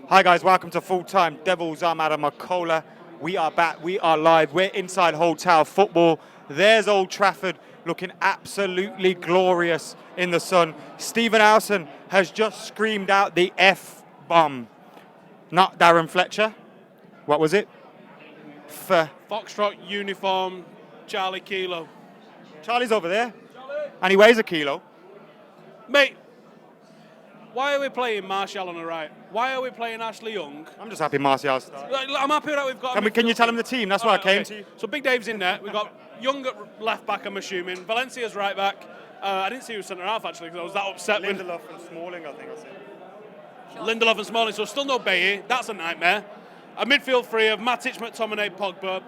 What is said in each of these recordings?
Hi guys, welcome to Full Time Devils. I'm Adam McCullough. We are back, we are live, we're inside Hotel Football. There's Old Trafford looking absolutely glorious in the sun. Stephen Howson has just screamed out the F-bomb. Not Darren Fletcher. What was it? Foxtrot uniform, Charlie Kilo. Charlie's over there. And he weighs a kilo. Mate, why are we playing Martial on the right? Why are we playing Ashley Young? I'm just happy Martial started. I'm happy that we've got... Can you tell him the team? That's why I came to you. So Big Dave's in there. We've got Young at left back, I'm assuming. Valencia's right back. I didn't see who was centre half, actually, because I was that upset with... Lindelof and Smalling, I think I said. Lindelof and Smalling, so still no Bailly. That's a nightmare. A midfield three of Matic, McTominay, Pogba.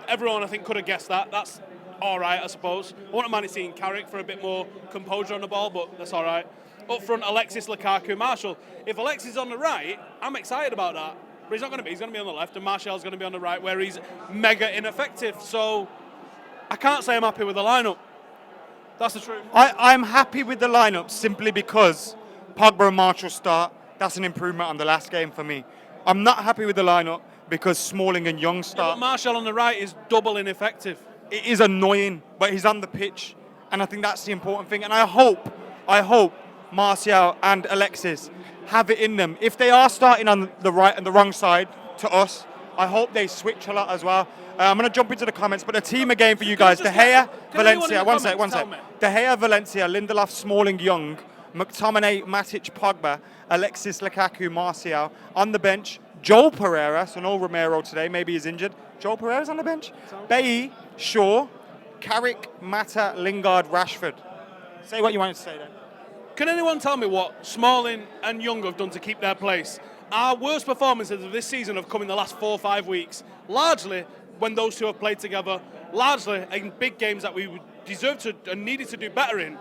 Everyone, I think, could have guessed that. That's all right, I suppose. I wouldn't mind seeing Carrick for a bit more composure on the ball, but that's all right. Up front, Alexis, Lukaku, Martial. If Alexis is on the right, I'm excited about that. But he's not going to be. He's going to be on the left, and Martial's going to be on the right, where he's mega ineffective. So I can't say I'm happy with the lineup. That's the truth. I'm happy with the lineup simply because Pogba and Martial start. That's an improvement on the last game for me. I'm not happy with the lineup because Smalling and Young start. Yeah, but Martial on the right is double ineffective. It is annoying, but he's on the pitch, and I think that's the important thing. And I hope Martial and Alexis have it in them. If they are starting on the right and the wrong side to us, I hope they switch a lot as well. I'm going to jump into the comments, but a team again for you guys. De Gea, Valencia, one sec. De Gea, Valencia, Lindelof, Smalling, Young, McTominay, Matic, Pogba, Alexis, Lukaku, Martial. On the bench, Joel Pereira, so no Romero today, maybe he's injured. Joel Pereira's on the bench. Bailly, Shaw, Carrick, Mata, Lingard, Rashford. Say what you wanted to say then. Can anyone tell me what Smalling and Young have done to keep their place? Our worst performances of this season have come in the last 4 or 5 weeks, largely when those two have played together, largely in big games that we deserve to and needed to do better in.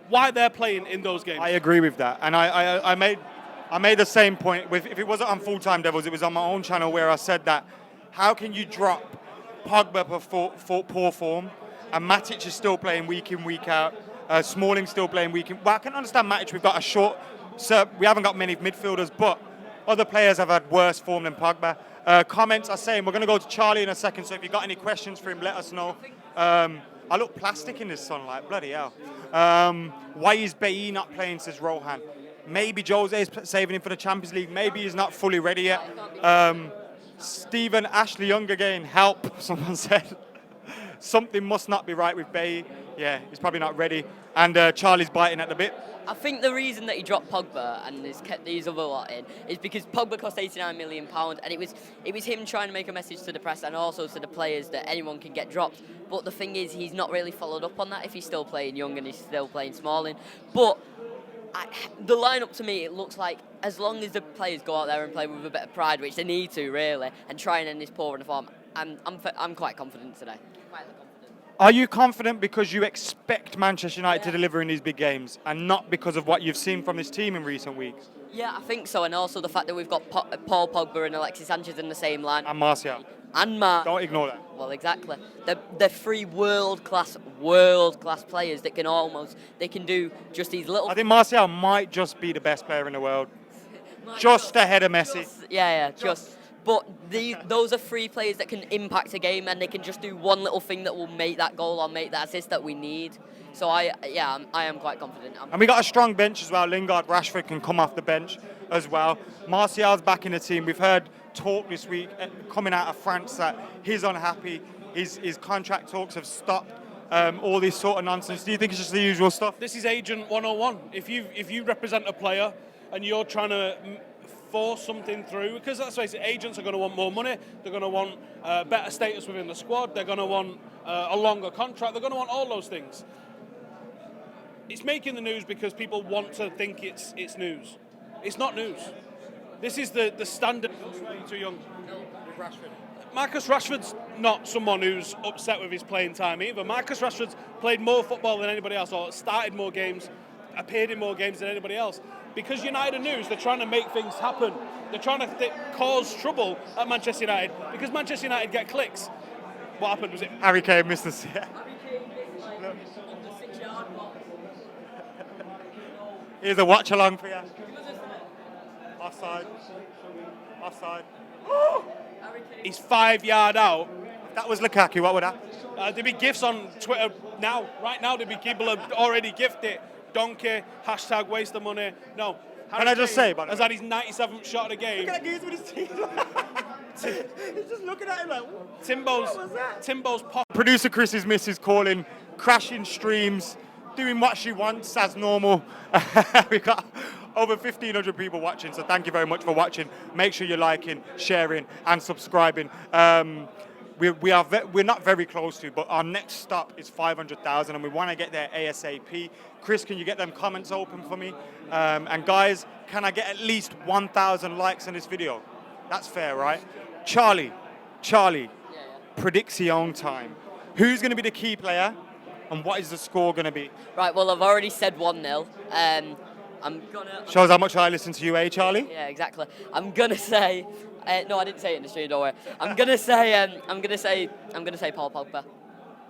Why they're playing in those games? I agree with that, and I made the same point. If it wasn't on Full Time Devils, it was on my own channel where I said that. How can you drop Pogba for poor form, and Matic is still playing week in, week out? Smalling still playing week in. Well, I can understand Matic. We've got a short, so we haven't got many midfielders, but other players have had worse form than Pogba. Comments are saying we're going to go to Charlie in a second. So if you've got any questions for him, let us know. I look plastic in this sunlight. Bloody hell. Why is Bailly not playing? Says Rohan. Maybe Jose is saving him for the Champions League. Maybe he's not fully ready yet. Stephen Ashley Young again. Help. Someone said. Something must not be right with Bailly. Yeah, he's probably not ready. And Charlie's biting at the bit. I think the reason that he dropped Pogba and has kept these other lot in is because Pogba cost £89 million, and it was him trying to make a message to the press and also to the players that anyone can get dropped. But the thing is, he's not really followed up on that if he's still playing Young and he's still playing Smalling. But the lineup to me, it looks like as long as the players go out there and play with a bit of pride, which they need to really, and try and end this poor run of form, I'm quite confident today. Are you confident because you expect Manchester United to deliver in these big games and not because of what you've seen from this team in recent weeks? Yeah, I think so, and also the fact that we've got Paul Pogba and Alexis Sanchez in the same line. And Martial. And Mark. Don't ignore that. Well, exactly. They're three world-class players that can do just these little... I think Martial might just be the best player in the world. Just ahead of Messi. Just. But those are three players that can impact a game, and they can just do one little thing that will make that goal or make that assist that we need. So I am quite confident. And we got a strong bench as well. Lingard, Rashford can come off the bench as well. Martial's back in the team. We've heard talk this week coming out of France that he's unhappy. His contract talks have stopped. All this sort of nonsense. Do you think it's just the usual stuff? This is Agent 101. If you represent a player and you're trying to force something through, because let's face it, agents are going to want more money, they're going to want better status within the squad, they're going to want a longer contract, they're going to want all those things. It's making the news because people want to think it's news. It's not news. This is the standard. Too young. Marcus Rashford's not someone who's upset with his playing time either. Marcus Rashford's played more football than anybody else, or started more games, appeared in more games than anybody else. Because United News, they're trying to make things happen. They're trying to cause trouble at Manchester United because Manchester United get clicks. What happened? Was it Harry Kane missed the... Harry Kane missed on the 6-yard box. Here's a watch along for you. Offside. Offside. He's 5 yard out. If that was Lukaku, what would happen? There'd be gifs on Twitter now. Right now, there'd be people have already gifted. Donkey, hashtag waste of money. No. Can I just say, by the has way? had his 97th shot of the game. Look at that geezer with his teeth. He's just looking at him like, Timbo's, what was that? Timbo's pop. Producer Chris's missus calling, crashing streams, doing what she wants as normal. We've got over 1,500 people watching, so thank you very much for watching. Make sure you're liking, sharing, and subscribing. We're not very close to, but our next stop is 500,000, and we want to get there ASAP. Chris, can you get them comments open for me? And guys, can I get at least 1,000 likes on this video? That's fair, right? Charlie, prediction time. Who's going to be the key player, and what is the score going to be? Right, well, I've already said 1-0. Shows how much I listen to you, Charlie? Yeah, exactly. I'm gonna say. No, I didn't say it in the stream. Don't worry. I'm gonna say Paul Pogba.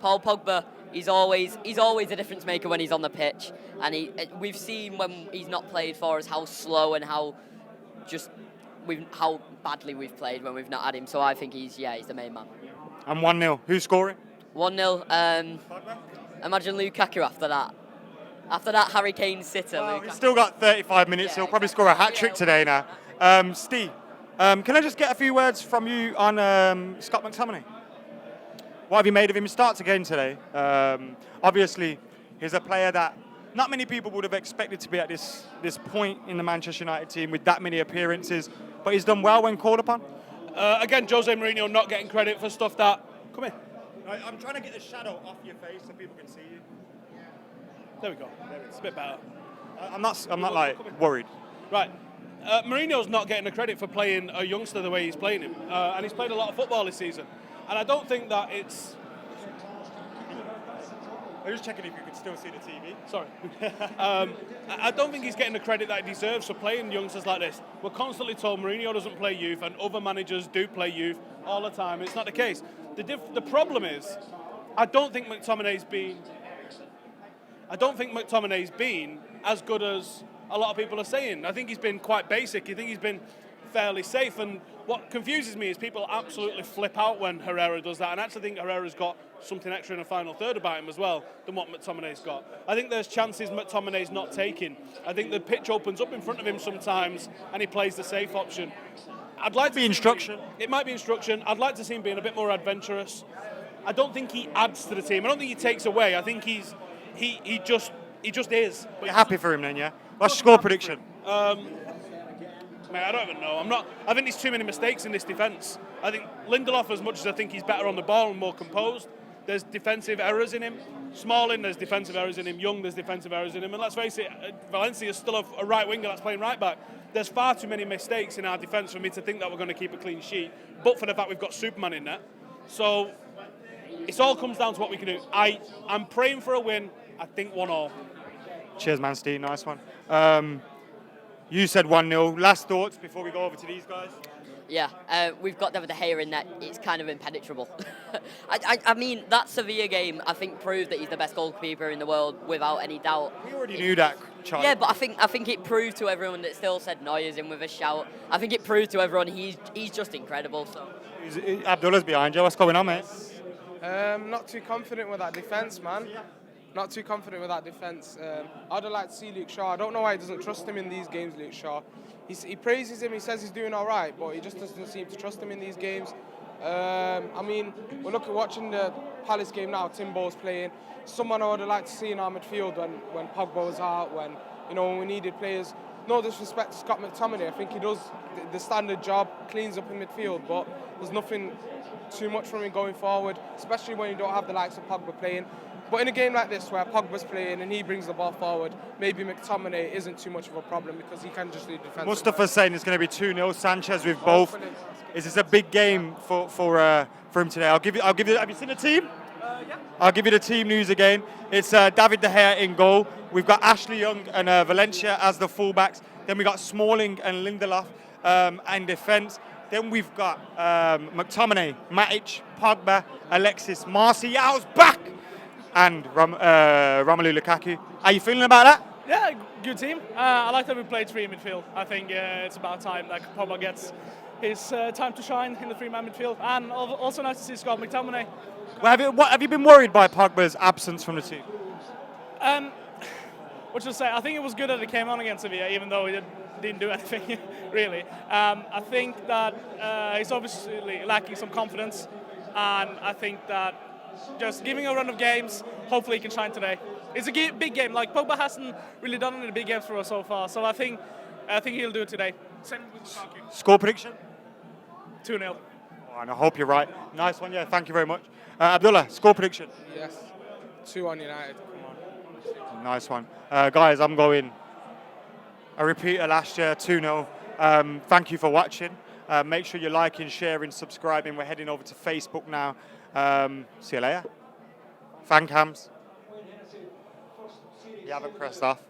Paul Pogba. He's always a difference maker when he's on the pitch, and we've seen when he's not played for us how slow and how badly we've played when we've not had him. So I think he's the main man. And 1-0. Who's scoring? 1-0. Imagine Lukaku after that. After that Harry Kane sitter. Well, Lukaku. he's still got 35 minutes. Yeah, He'll probably exactly. score a hat-trick today now. Steve, can I just get a few words from you on Scott McTominay? What have you made of him? He starts again today. Obviously, he's a player that not many people would have expected to be at this point in the Manchester United team with that many appearances, but he's done well when called upon. Again, Jose Mourinho not getting credit for stuff that... Come here. I'm trying to get the shadow off your face so people can see you. There we go. It's a bit better. I'm not like worried. Right. Mourinho's not getting the credit for playing a youngster the way he's playing him. And he's played a lot of football this season. And I don't think that it's... I was just checking if you could still see the TV. Sorry. I don't think he's getting the credit that he deserves for playing youngsters like this. We're constantly told Mourinho doesn't play youth and other managers do play youth all the time. It's not the case. The problem is, I don't think McTominay's been as good as a lot of people are saying. I think he's been quite basic. I think he's been fairly safe. And what confuses me is people absolutely flip out when Herrera does that. And I actually think Herrera's got something extra in the final third about him as well than what McTominay's got. I think there's chances McTominay's not taking. I think the pitch opens up in front of him sometimes and he plays the safe option. I'd like to be instruction. It might be instruction. I'd like to see him being a bit more adventurous. I don't think he adds to the team. I don't think he takes away. I think he just is. You're happy for him then, yeah? What's your score prediction? Mate, I don't even know. I think there's too many mistakes in this defence. I think Lindelof, as much as I think he's better on the ball and more composed, there's defensive errors in him. Smalling, there's defensive errors in him. Young, there's defensive errors in him. And let's face it, Valencia is still a right winger that's playing right back. There's far too many mistakes in our defence for me to think that we're going to keep a clean sheet, but for the fact we've got Superman in there. So it all comes down to what we can do. I'm praying for a win. I think 1-1. Cheers, man, Steve. Nice one. You said 1-0. Last thoughts before we go over to these guys? Yeah, we've got David De Gea in there. It's kind of impenetrable. I mean, that Sevilla game, I think, proved that he's the best goalkeeper in the world without any doubt. We already knew that, Charlie. Yeah, but I think it proved to everyone that still said Neuer's in with a shout. I think it proved to everyone he's just incredible. So Abdullah's behind you. What's going on, mate? Not too confident with that defence, man. Not too confident with that defence. I'd have liked to see Luke Shaw. I don't know why he doesn't trust him in these games, Luke Shaw. He praises him, he says he's doing all right, but he just doesn't seem to trust him in these games. I mean, we're watching the Palace game now, Timbo's playing. Someone I would have liked to see in our midfield when Pogba was out, when we needed players. No disrespect to Scott McTominay, I think he does the standard job, cleans up in midfield, but there's nothing too much from him going forward, especially when you don't have the likes of Pogba playing. But in a game like this where Pogba's playing and he brings the ball forward, maybe McTominay isn't too much of a problem because he can just do defense. Mustafa's saying it's going to be 2-0. Sanchez with both. Is this a big game for him today? I'll give you. Have you seen the team? Yeah. I'll give you the team news again. It's David De Gea in goal. We've got Ashley Young and Valencia as the fullbacks. Then we got Smalling and Lindelof in defence. Then we've got McTominay, Matic, Pogba, Alexis, Martial's back, and Romelu Lukaku. How you feeling about that? Yeah, good team. I like that we played three in midfield. I think it's about time that Pogba gets his time to shine in the three-man midfield. And also nice to see Scott McTominay. Well, have you been worried by Pogba's absence from the team? What should I say? I think it was good that he came on against Sevilla, even though he didn't do anything, really. I think that he's obviously lacking some confidence. And I think that just giving a run of games, hopefully he can shine today. It's a big game. Like, Pogba hasn't really done it in the big games for us so far. So I think he'll do it today. Same with Lukaku. Score prediction? 2-0. Oh, and I hope you're right. Nice one, yeah. Thank you very much. Abdullah, score prediction? Yes. 2-1 United. Come on. Nice one. Guys, I'm going a repeater last year, 2-0. Thank you for watching. Make sure you're liking, sharing, subscribing. We're heading over to Facebook now. See you later. Fan cams. You haven't pressed off.